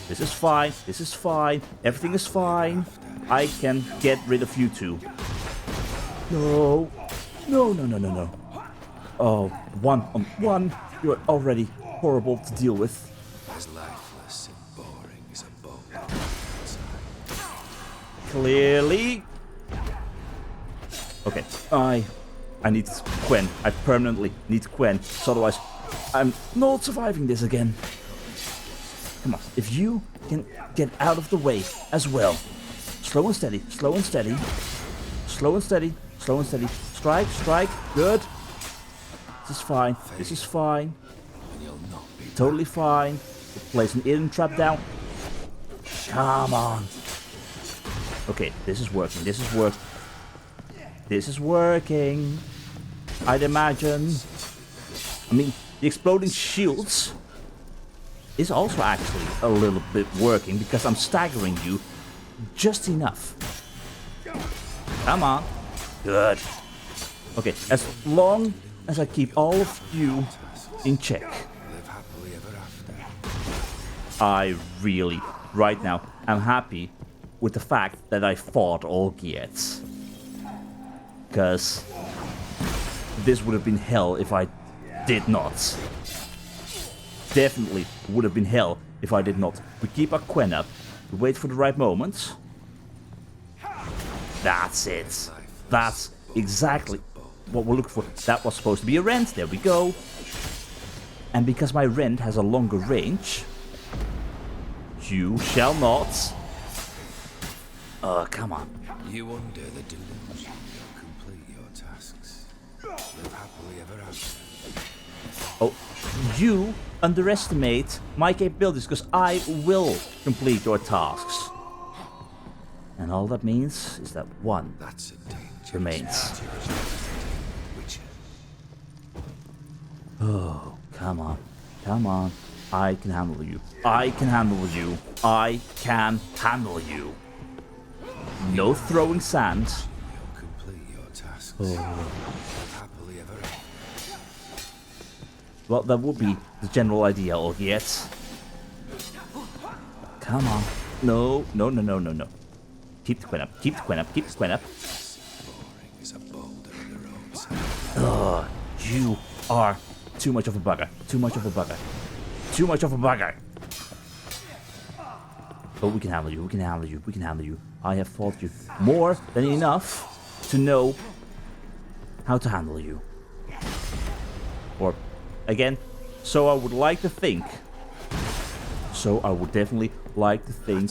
[SPEAKER 4] This is fine. This is fine. Everything is fine. I can get rid of you two. No. No. Oh, 1-on-1. You're already horrible to deal with.
[SPEAKER 6] As lifeless and boring as a boat.
[SPEAKER 4] Clearly. Okay, I need Gwen. I permanently need Gwen. So otherwise, I'm not surviving this again. Come on, if you can get out of the way as well. Slow and steady, slow and steady. Slow and steady, slow and steady. Strike, good. This is fine, this is fine. Totally fine. We'll place an hidden trap down. Come on. Okay, this is working, this is working. This is working. I'd imagine. I mean, the exploding shields is also actually a little bit working because I'm staggering you just enough. Come on. Good. Okay, as long as I keep all of you in check. I really, right now, am happy with the fact that I fought Olgierd. Because this would have been hell if I did not. Definitely would have been hell if I did not. We keep our Gwen up. We wait for the right moment. That's it. That's exactly what we're looking for. That was supposed to be a rend. There we go. And because my rend has a longer range, you shall not. Come on.
[SPEAKER 6] You undo the delusion. Complete your tasks. Live happily ever after.
[SPEAKER 4] Oh, you underestimate my capabilities because I will complete your tasks. And all that means is that one remains. Oh, come on. Come on. I can handle you. I can handle you. I can handle you. No throwing sand. Oh. Well, that would be the general idea, Olgierd. Come on. No. Keep the Gwen up. Keep the Gwen up. Keep the Gwen up. Ugh, you are too much of a bugger. Too much of a bugger. Too much of a bugger. But we can handle you. We can handle you. We can handle you. I have fought you more than enough to know how to handle you. Or, again, so I would like to think. So I would definitely like to think.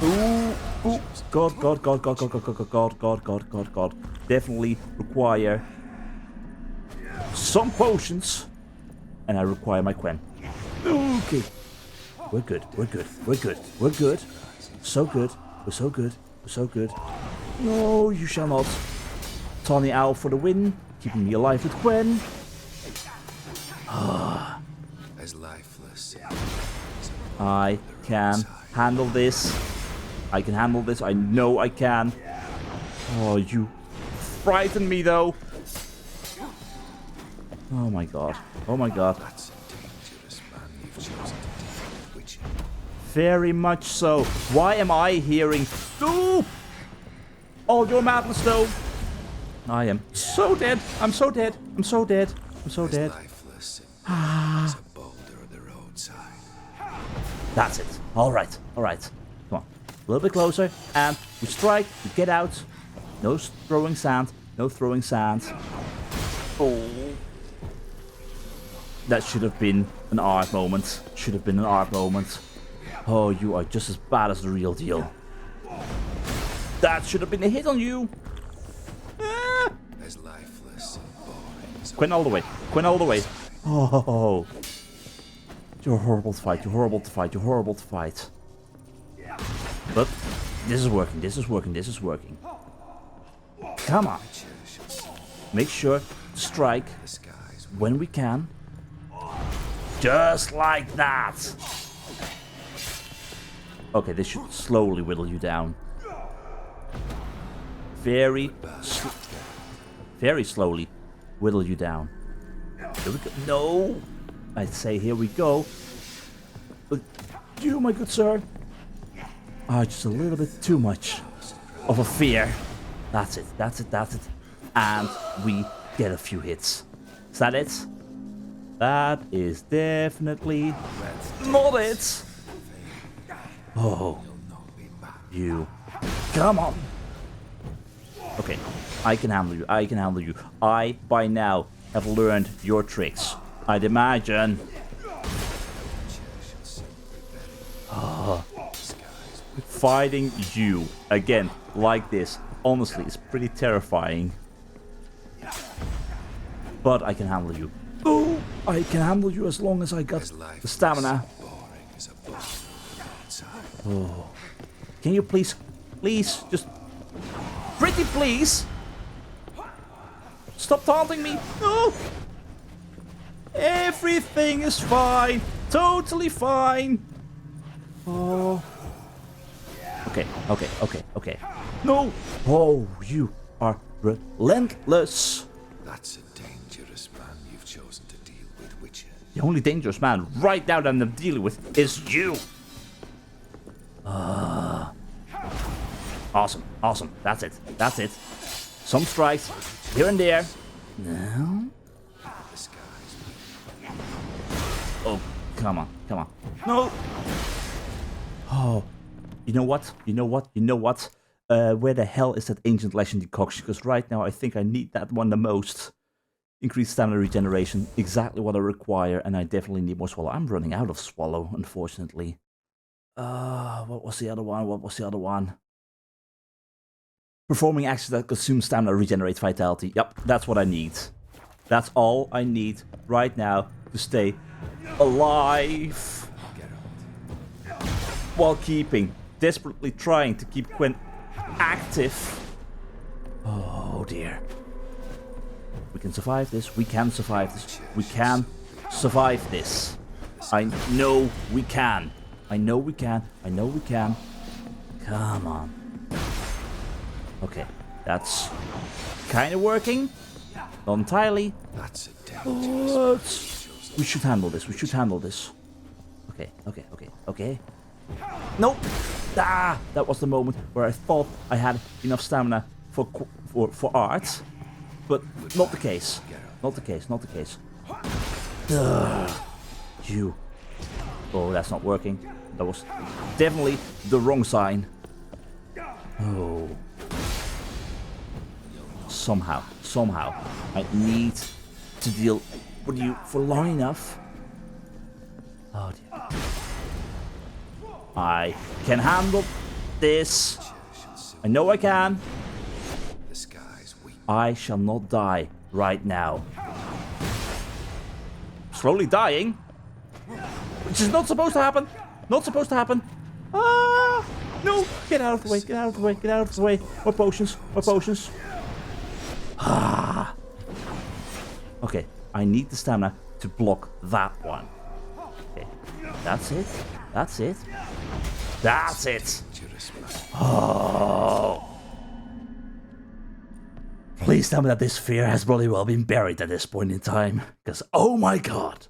[SPEAKER 4] Ooh. God. Definitely require some potions. And I require my Gwen. Okay. We're good. So good. We're so good. No, you shall not. Tawny Owl for the win. Keeping me alive with Gwen.
[SPEAKER 6] As lifeless.
[SPEAKER 4] I can handle this. I can handle this. I know I can. Oh, you frighten me though. Oh my god. Very much so. Why am I hearing all your madness though? I am so dead. I'm so dead. That's it. Alright. Come on. A little bit closer. And we strike. We get out. No throwing sand. Oh. That should have been an art moment. Oh, you are just as bad as the real deal. That should have been a hit on you.
[SPEAKER 6] As lifeless and boring.
[SPEAKER 4] Gwen all the way. Oh. You're horrible to fight. But this is working. Come on. Make sure to strike when we can. Just like that. Okay, this should slowly whittle you down. Very slowly whittle you down. Here we go. No! I'd say here we go. But you, my good sir, are just a little bit too much of a fear. That's it, that's it, that's it. And we get a few hits. Is that it? That is definitely not it. Oh, you. Come on. Okay, I can handle you, I can handle you. I, by now, have learned your tricks. I'd imagine. Fighting you again like this, honestly, is pretty terrifying. But I can handle you. Oh, I can handle you as long as I got the stamina. Oh, can you please, just pretty please, stop taunting me? No, everything is fine, totally fine. Oh. Okay. No! Oh, you are relentless.
[SPEAKER 6] That's a dangerous man you've chosen to deal with, Witcher.
[SPEAKER 4] The only dangerous man right now that I'm dealing with is you. Awesome. That's it. Some strikes here and there. No. Oh, come on. No. Oh. You know what? Where the hell is that ancient legend decoction? Because right now I think I need that one the most. Increased stamina regeneration, exactly what I require, and I definitely need more swallow. I'm running out of swallow, unfortunately. What was the other one? Performing actions that consume stamina regenerate vitality. Yep, that's what I need. That's all I need right now to stay alive. While desperately trying to keep Gwen active. Oh dear. We can survive this. We can survive this. I know we can. Come on. Okay, that's kind of working. Not entirely.
[SPEAKER 6] That's a
[SPEAKER 4] but we should handle this. Okay. Nope. That was the moment where I thought I had enough stamina for art, but not the case. You. Oh, that's not working. That was definitely the wrong sign. Oh. Somehow, I need to deal with you for long enough. Oh dear. I can handle this. I know I can. I shall not die right now. Slowly dying? Which is not supposed to happen. Ah! No! Get out of the way. More potions. Ah! Okay, I need the stamina to block that one. Okay, that's it. Oh! Please tell me that this fear has bloody well been buried at this point in time. Because, oh my god!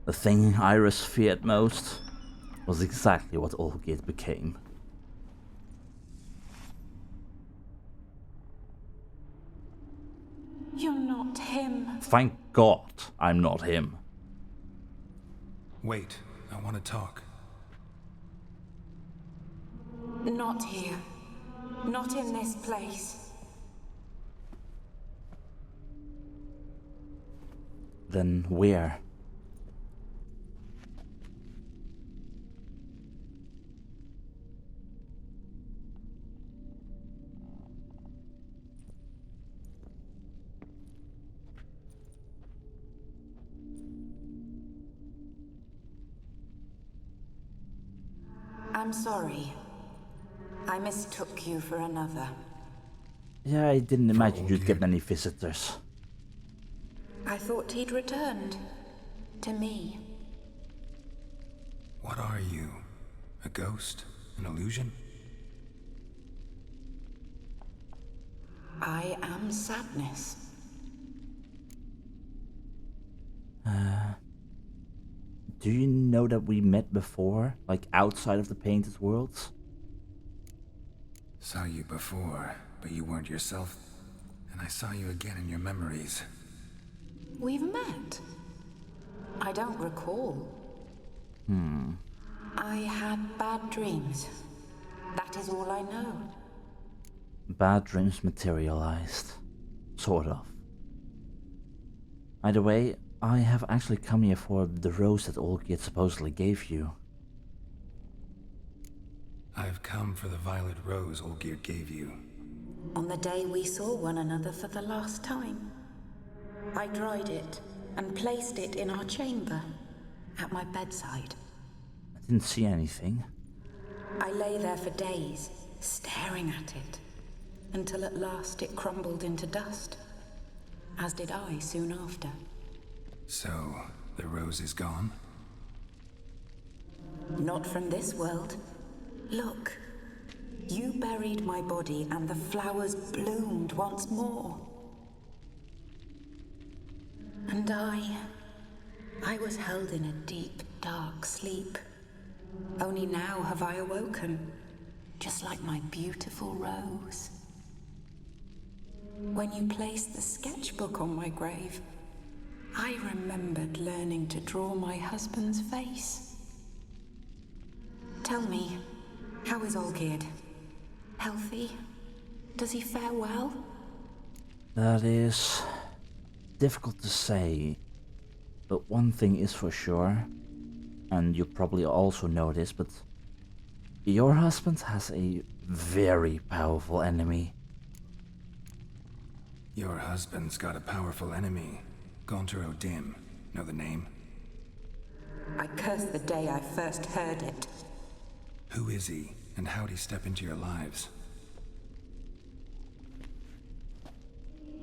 [SPEAKER 4] The thing Iris feared most was exactly what Olgierd became.
[SPEAKER 11] You're not him.
[SPEAKER 4] Thank God I'm not him.
[SPEAKER 3] Wait, I want to talk.
[SPEAKER 11] Not here. Not in this place.
[SPEAKER 4] Then where?
[SPEAKER 11] I'm
[SPEAKER 7] I'm sorry. I mistook you for another.
[SPEAKER 4] Yeah, I didn't imagine you'd get many visitors.
[SPEAKER 7] I thought he'd returned. To me.
[SPEAKER 3] What are you? A ghost? An illusion?
[SPEAKER 7] I am sadness.
[SPEAKER 4] Do you know that we met before? Like outside of the Painted Worlds?
[SPEAKER 3] Saw you before, but you weren't yourself. And I saw you again in your memories.
[SPEAKER 7] We've met? I don't recall. I had bad dreams. That is all I know.
[SPEAKER 4] Bad dreams materialized. Sort of. Either way, I have actually come here for the rose that Olgierd supposedly gave you.
[SPEAKER 3] I've come for the violet rose Olgierd gave you.
[SPEAKER 7] On the day we saw one another for the last time, I dried it and placed it in our chamber, at my bedside.
[SPEAKER 4] I didn't see anything.
[SPEAKER 7] I lay there for days, staring at it, until at last it crumbled into dust, as did I soon after.
[SPEAKER 3] So, the rose is gone?
[SPEAKER 7] Not from this world. Look, you buried my body and the flowers bloomed once more. And I was held in a deep, dark sleep. Only now have I awoken, just like my beautiful rose. When you placed the sketchbook on my grave, I remembered learning to draw my husband's face. Tell me, how is Olgierd? Healthy? Does he fare well?
[SPEAKER 4] That is difficult to say, but one thing is for sure, and you probably also know this, but your husband has a very powerful enemy.
[SPEAKER 3] Your husband's got a powerful enemy. Gaunter O'Dim. Know the name?
[SPEAKER 7] I curse the day I first heard it.
[SPEAKER 3] Who is he, and how'd he step into your lives?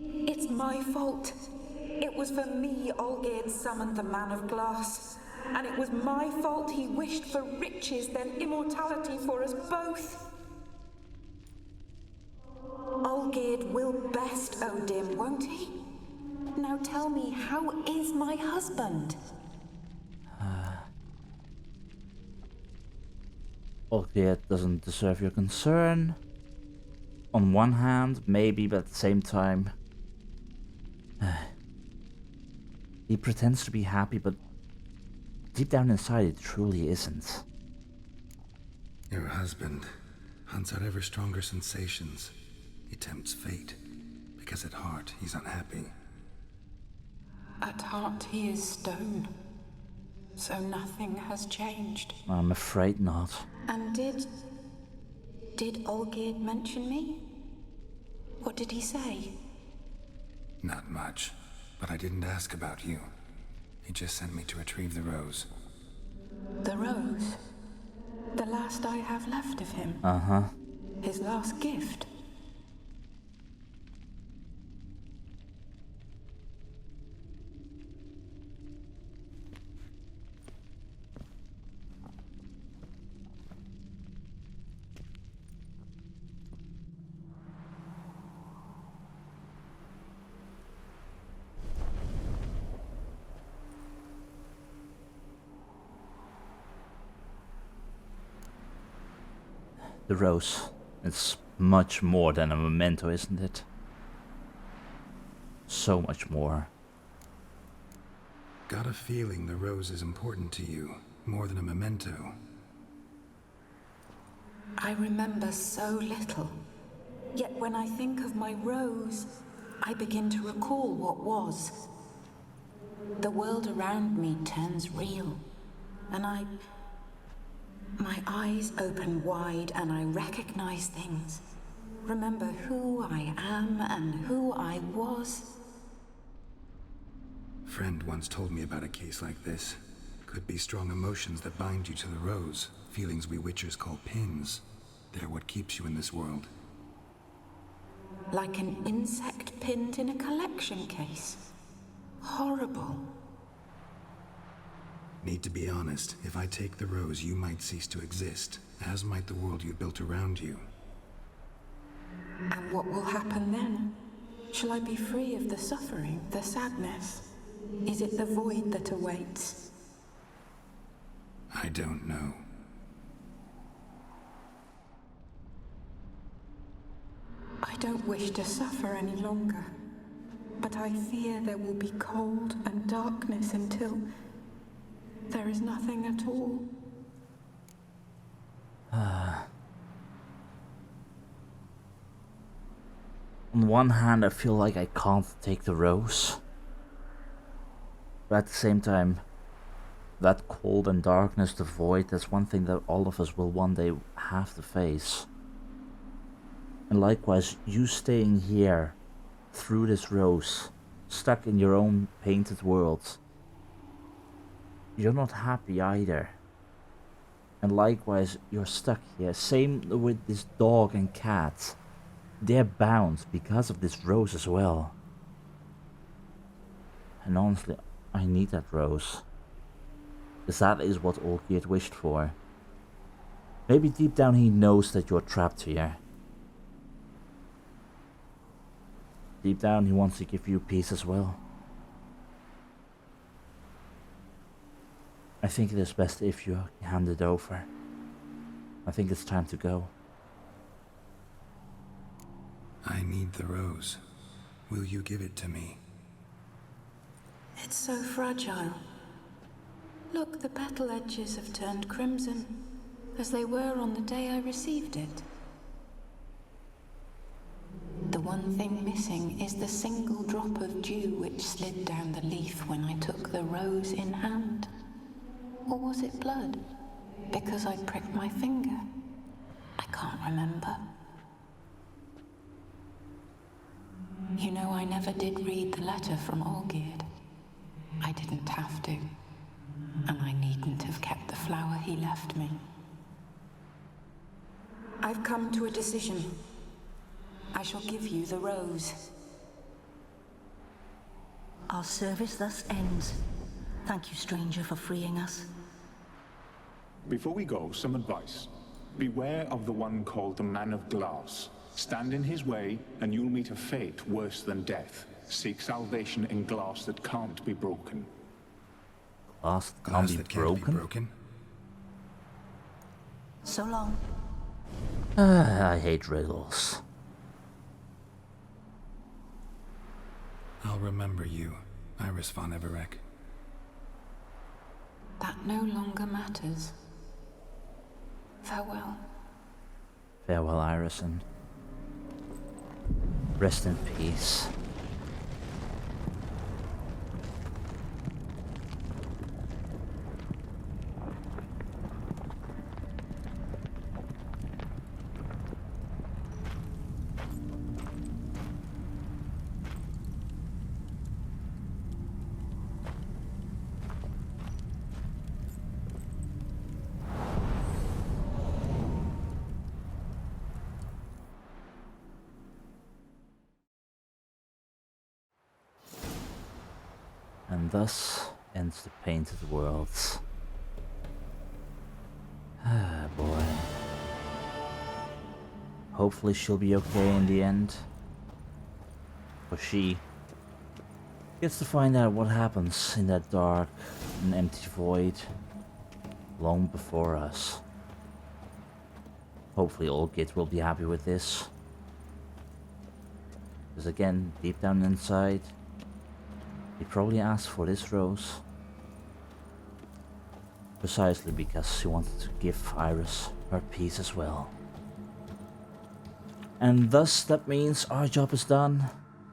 [SPEAKER 7] It's my fault. It was for me Olgierd summoned the Man of Glass. And it was my fault he wished for riches, then immortality for us both. Olgierd will best O'Dim, won't he? Now tell me, how is my husband?
[SPEAKER 4] Olgierd doesn't deserve your concern. On one hand, maybe, but at the same time... he pretends to be happy, but deep down inside it truly isn't.
[SPEAKER 3] Your husband hunts out ever stronger sensations. He tempts fate, because at heart he's unhappy.
[SPEAKER 7] At heart he is stone, so nothing has changed.
[SPEAKER 4] I'm afraid not.
[SPEAKER 7] And did Olgierd mention me? What did he say?
[SPEAKER 3] Not much, but I didn't ask about you. He just sent me to retrieve the rose.
[SPEAKER 7] The rose? The last I have left of him?
[SPEAKER 4] Uh-huh.
[SPEAKER 7] His last gift?
[SPEAKER 4] The rose. It's much more than a memento, isn't it? So much more.
[SPEAKER 3] Got a feeling the rose is important to you, more than a memento.
[SPEAKER 7] I remember so little. Yet when I think of my rose, I begin to recall what was. The world around me turns real, and my eyes open wide and I recognize things. Remember who I am and who I was.
[SPEAKER 3] Friend once told me about a case like this. Could be strong emotions that bind you to the rose. Feelings we witchers call pins. They're what keeps you in this world.
[SPEAKER 11] Like an insect pinned in a collection case. Horrible.
[SPEAKER 3] Need to be honest, if I take the rose, you might cease to exist, as might the world you built around you.
[SPEAKER 11] And what will happen then? Shall I be free of the suffering, the sadness? Is it the void that awaits?
[SPEAKER 3] I don't know.
[SPEAKER 11] I don't wish to suffer any longer, but I fear there will be cold and darkness until there is nothing at all.
[SPEAKER 4] On one hand, I feel like I can't take the rose. But at the same time, that cold and darkness, the void, that's one thing that all of us will one day have to face. And likewise, you staying here, through this rose, stuck in your own painted world, you're not happy either. And likewise, you're stuck here. Same with this dog and cat. They're bound because of this rose as well. And honestly, I need that rose. Because that is what Olgierd wished for. Maybe deep down he knows that you're trapped here. Deep down he wants to give you peace as well. I think it is best if you hand it over. I think it's time to go.
[SPEAKER 3] I need the rose. Will you give it to me?
[SPEAKER 11] It's so fragile. Look, the petal edges have turned crimson, as they were on the day I received it. The one thing missing is the single drop of dew which slid down the leaf when I took the rose in hand. Or was it blood? Because I pricked my finger. I can't remember. You know, I never did read the letter from Olgierd. I didn't have to. And I needn't have kept the flower he left me. I've come to a decision. I shall give you the rose.
[SPEAKER 1] Our service thus ends. Thank you, stranger, for freeing us.
[SPEAKER 2] Before we go, some advice. Beware of the one called the Man of Glass. Stand in his way, and you'll meet a fate worse than death. Seek salvation in glass that can't be broken.
[SPEAKER 4] Glass that can't be broken?
[SPEAKER 1] So long.
[SPEAKER 4] I hate riddles.
[SPEAKER 3] I'll remember you, Iris von Everec.
[SPEAKER 11] That no longer matters. Farewell.
[SPEAKER 4] Farewell, Iris, and rest in peace. And thus ends the Painted Worlds. Ah, boy. Hopefully she'll be okay in the end. For she gets to find out what happens in that dark and empty void long before us. Hopefully Olgierd will be happy with this. Because again, deep down inside, he probably asked for this rose precisely because he wanted to give Iris her peace as well. And thus that means our job is done.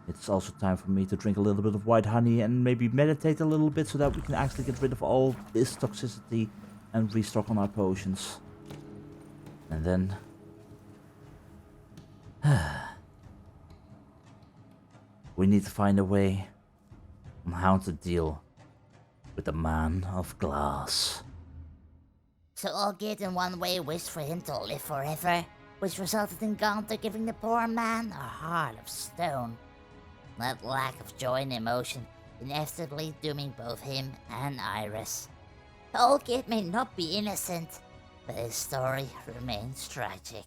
[SPEAKER 4] It's also time for me to drink a little bit of white honey and maybe meditate a little bit so that we can actually get rid of all this toxicity and restock on our potions. And then we need to find a way on how to deal with the Man of Glass.
[SPEAKER 12] So Olgierd in one way wished for him to live forever, which resulted in Gunther giving the poor man a heart of stone. That lack of joy and emotion inevitably dooming both him and Iris. Olgierd may not be innocent, but his story remains tragic.